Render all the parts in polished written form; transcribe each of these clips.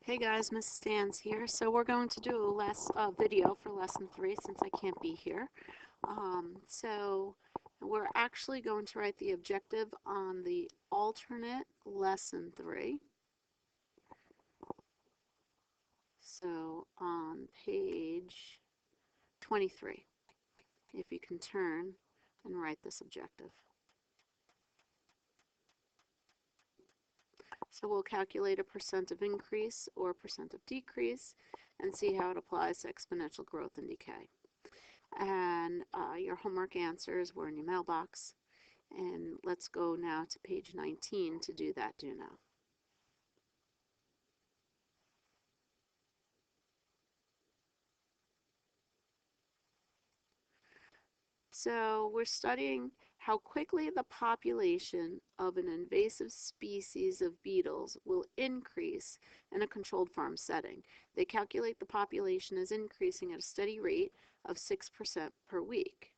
Hey guys, Mrs. Stans here. So we're going to do a video for lesson 3 since I can't be here. So we're actually going to write the objective on the alternate lesson 3. So on page 23, if you can turn and write this objective. So we'll calculate a percent of increase or percent of decrease and see how it applies to exponential growth and decay. And your homework answers were in your mailbox. And let's go now to page 19 to do that do now. So we're studying how quickly the population of an invasive species of beetles will increase in a controlled farm setting. They calculate the population as increasing at a steady rate of 6% per week.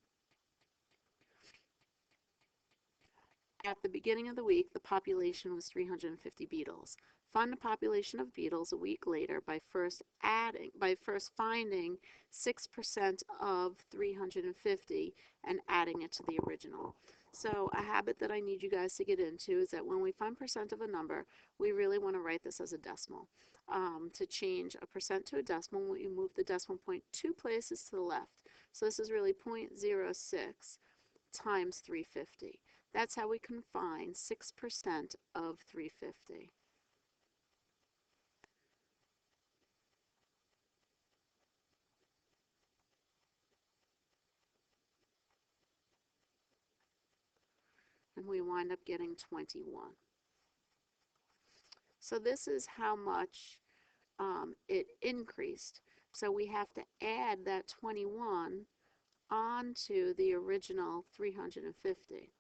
At the beginning of the week, the population was 350 beetles. Find the population of beetles a week later by first finding 6% of 350 and adding it to the original. So a habit that I need you guys to get into is that when we find percent of a number, we really want to write this as a decimal. To change a percent to a decimal, we move the decimal point 2 places to the left. So this is really 0.06 times 350. That's how we can find 6% of 350. And we wind up getting 21. So this is how much it increased. So we have to add that 21 onto the original 350.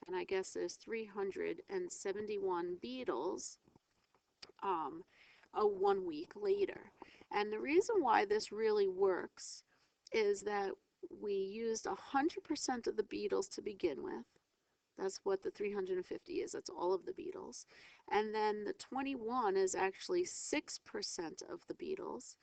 And I guess there's 371 beetles 1 week later. And the reason why this really works is that we used 100% of the beetles to begin with. That's what the 350 is. That's all of the beetles. And then the 21 is actually 6% of the beetles,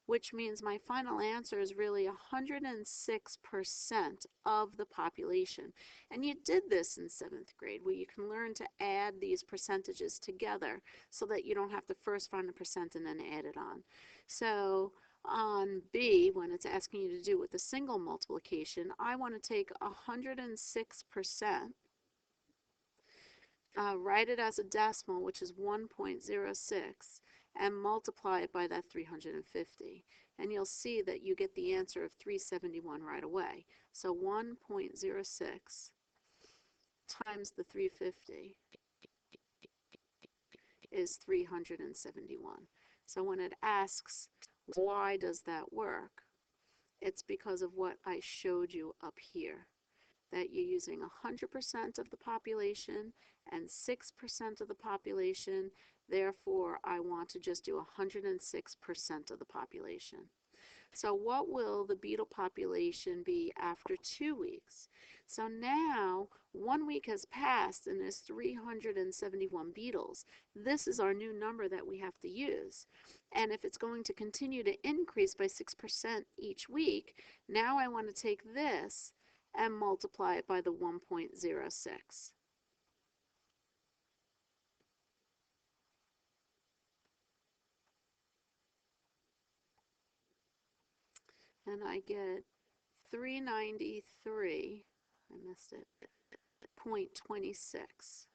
which means my final answer is really 106% of the population. And you did this in 7th grade, where you can learn to add these percentages together so that you don't have to first find the percent and then add it on. So on B, when it's asking you to do with the single multiplication, I want to take 106%, write it as a decimal, which is 1.06, and multiply it by that 350. And you'll see that you get the answer of 371 right away. So 1.06 times the 350 is 371. So when it asks, why does that work? It's because of what I showed you up here, that you're using 100% of the population and 6% of the population. Therefore, I want to just do 106% of the population. So what will the beetle population be after 2 weeks? So now 1 week has passed and there's 371 beetles. This is our new number that we have to use. And if it's going to continue to increase by 6% each week, now I want to take this and multiply it by the 1.06. And I get 393, I missed it, 0.26.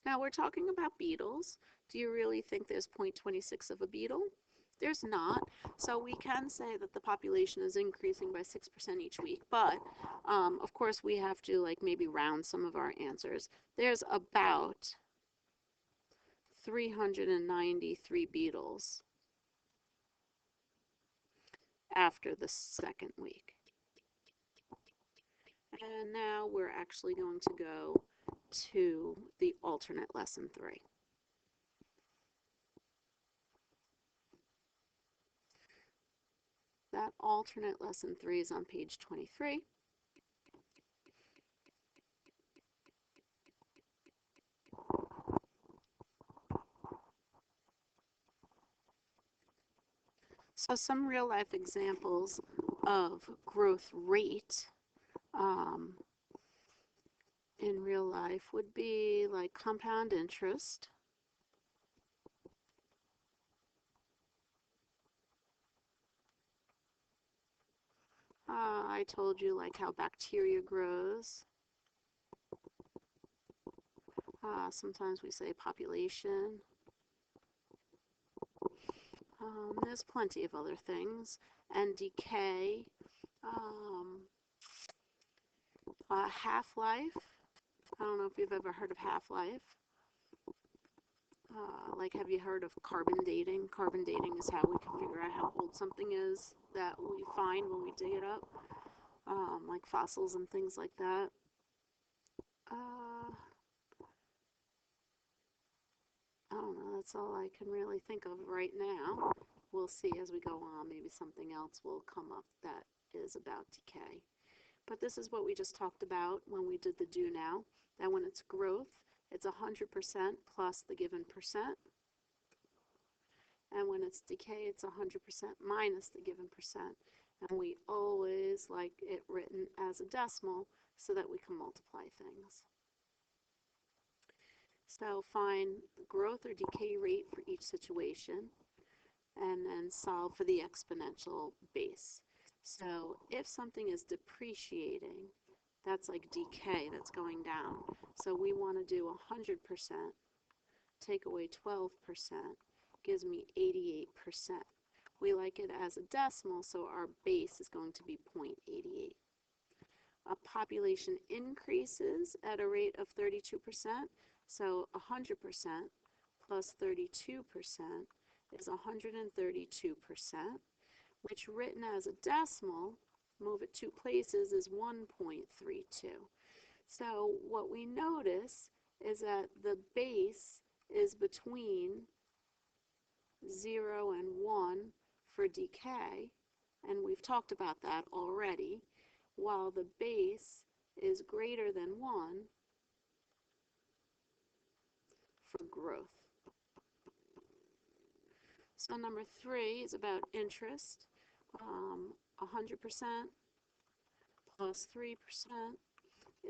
Now we're talking about beetles. Do you really think there's 0.26 of a beetle? There's not. So we can say that the population is increasing by 6% each week, but of course we have to like maybe round some of our answers. There's about 393 beetles after the 2nd week. And now we're actually going to go to the alternate lesson 3. That alternate lesson 3 is on page 23. So some real life examples of growth rate in real life would be like compound interest. I told you like how bacteria grows. Sometimes we say population. There's plenty of other things. And decay. Half-life. I don't know if you've ever heard of half-life. Like, have you heard of carbon dating? Carbon dating is how we can figure out how old something is that we find when we dig it up, like fossils and things like that. I don't know, that's all I can really think of right now. We'll see as we go on. Maybe something else will come up that is about decay. But this is what we just talked about when we did the do now, that when it's growth, it's 100% plus the given percent. And when it's decay, it's 100% minus the given percent. And we always like it written as a decimal so that we can multiply things. So find the growth or decay rate for each situation and then solve for the exponential base. So if something is depreciating, that's like decay, that's going down. So we want to do 100%, take away 12%, gives me 88%. We like it as a decimal, so our base is going to be 0.88. A population increases at a rate of 32%, so 100% plus 32% is 132%, which written as a decimal, move it 2 places, is 1.32. So what we notice is that the base is between 0 and 1 for decay, and we've talked about that already, while the base is greater than 1 for growth. So number 3 is about interest. 100% plus 3%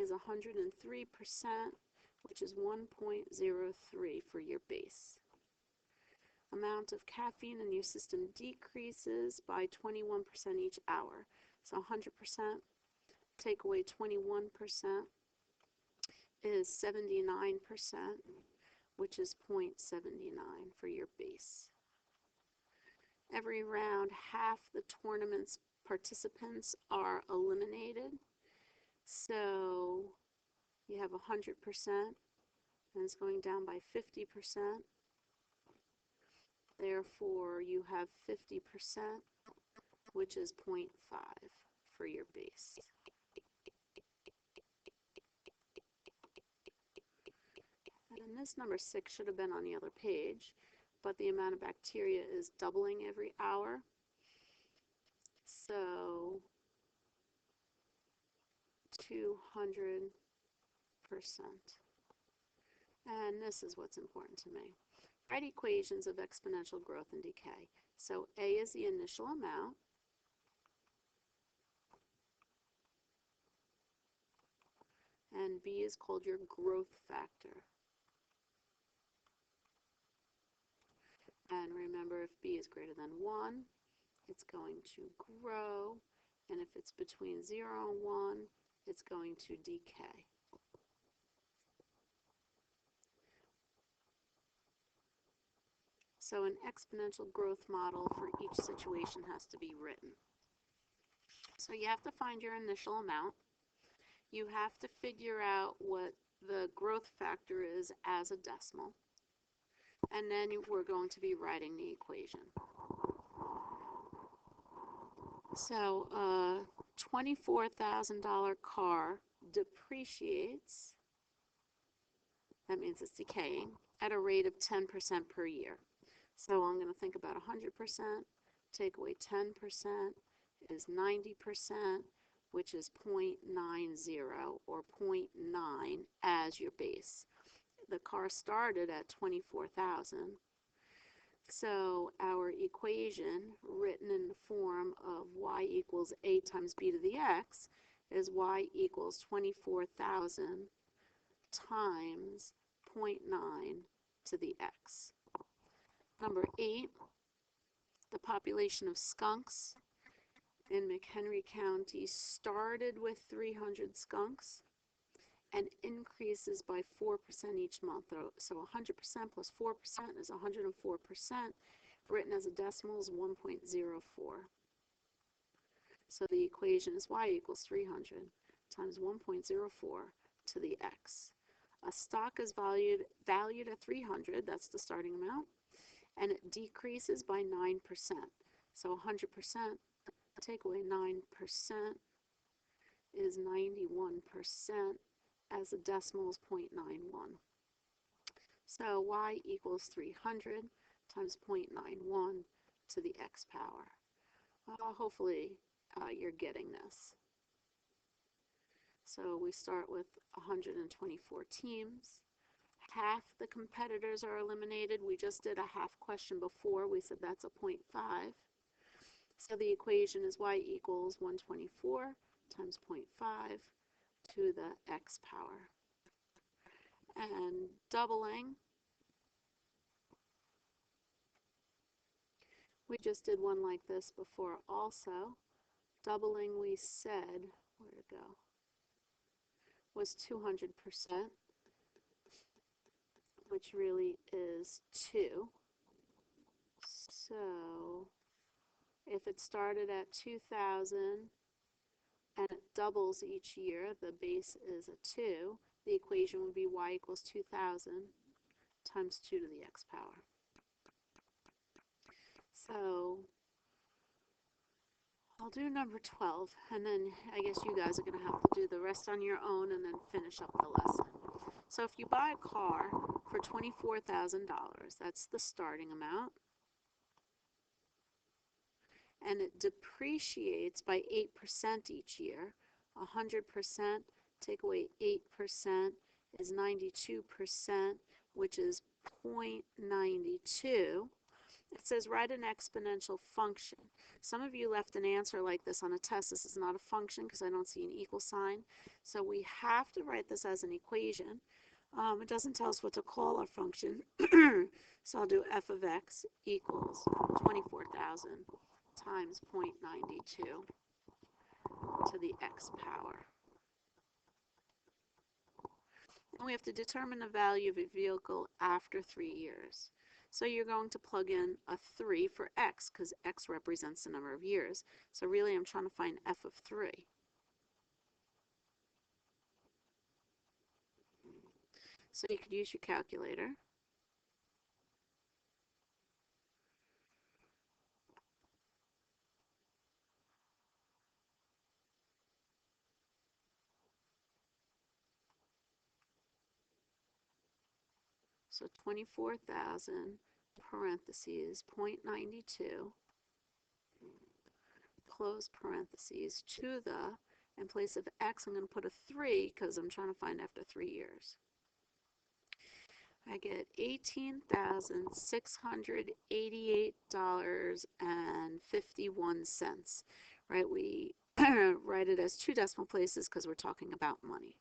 is 103%, which is 1.03 for your base. Amount of caffeine in your system decreases by 21% each hour. So 100% take away 21% is 79%, which is 0.79 for your base. Every round, half the tournament's participants are eliminated. So you have 100%, and it's going down by 50%. Therefore, you have 50%, which is 0.5 for your base. And this number 6 should have been on the other page, but the amount of bacteria is doubling every hour. So 200%. And this is what's important to me. Write equations of exponential growth and decay. So A is the initial amount. And B is called your growth factor. And remember, if B is greater than 1, it's going to grow. And if it's between 0 and 1, it's going to decay. So an exponential growth model for each situation has to be written. So you have to find your initial amount. You have to figure out what the growth factor is as a decimal. And then we're going to be writing the equation. So a $24,000 car depreciates, that means it's decaying, at a rate of 10% per year. So I'm going to think about 100%, take away 10% is 90%, which is 0.90 or 0.9 as your base. The car started at 24,000. So our equation, written in the form of y equals a times b to the x, is y equals 24,000 times 0.9 to the x. Number 8, the population of skunks in McHenry County started with 300 skunks and increases by 4% each month. So 100% plus 4% is 104%. Written as a decimal is 1.04. So the equation is y equals 300 times 1.04 to the x. A stock is valued at 300, that's the starting amount, and it decreases by 9%. So 100%, take away 9% is 91%, as the decimal is 0.91. So y equals 300 times 0.91 to the x power. Hopefully you're getting this. So we start with 124 teams. Half the competitors are eliminated. We just did a half question before. We said that's a 0.5. So the equation is y equals 124 times 0.5 to the x power. And doubling, we just did one like this before also. Doubling, we said, where'd it go, was 200%, which really is 2. So if it started at 2,000 and it doubles each year, the base is a 2, the equation would be y equals 2,000 times 2 to the x power. So I'll do number 12, and then I guess you guys are going to have to do the rest on your own and then finish up the lesson. So if you buy a car for $24,000, that's the starting amount, and it depreciates by 8% each year. 100% take away 8% is 92%, which is 0.92. It says write an exponential function. Some of you left an answer like this on a test. This is not a function because I don't see an equal sign. So we have to write this as an equation. It doesn't tell us what to call our function. So I'll do f of x equals 24,000 times 0.92 to the x power. And we have to determine the value of a vehicle after 3 years. So you're going to plug in a 3 for x, because x represents the number of years. So really I'm trying to find f of 3. So you could use your calculator. So 24,000 parentheses 0.92 close parentheses to the, in place of x I'm going to put a 3 because I'm trying to find after 3 years. I get $18,688.51. Right, we write it as 2 decimal places because we're talking about money.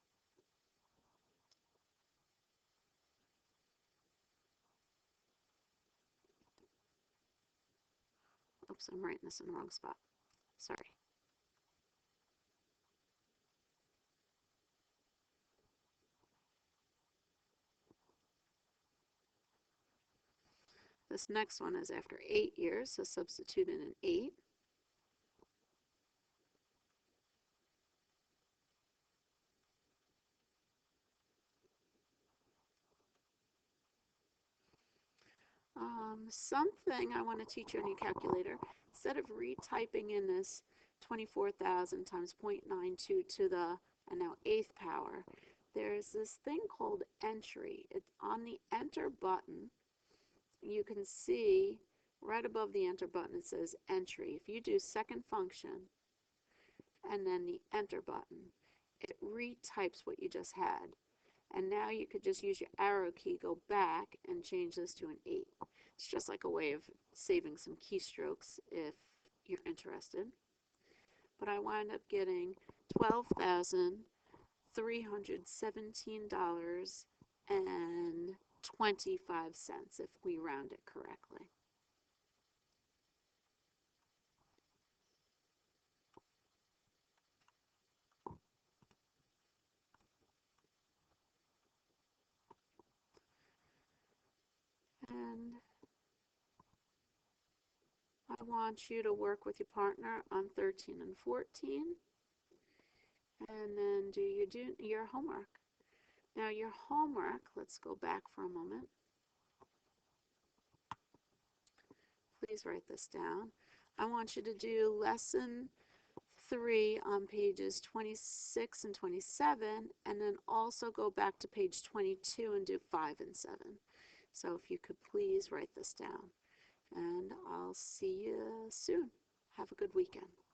Oops, I'm writing this in the wrong spot. Sorry. This next one is after 8 years, so substitute in an 8. Something I want to teach you on your calculator, instead of retyping in this 24,000 times 0.92 to the, and now 8th power, there's this thing called entry. It's on the enter button. You can see right above the enter button it says entry. If you do second function and then the enter button, it retypes what you just had. And now you could just use your arrow key, go back, and change this to an 8. It's just like a way of saving some keystrokes if you're interested. But I wind up getting $12,317.25 if we round it correctly. And I want you to work with your partner on 13 and 14, and then do your homework. Now your homework, let's go back for a moment. Please write this down. I want you to do lesson 3 on pages 26 and 27, and then also go back to page 22 and do 5 and 7. So if you could please write this down. And I'll see you soon. Have a good weekend.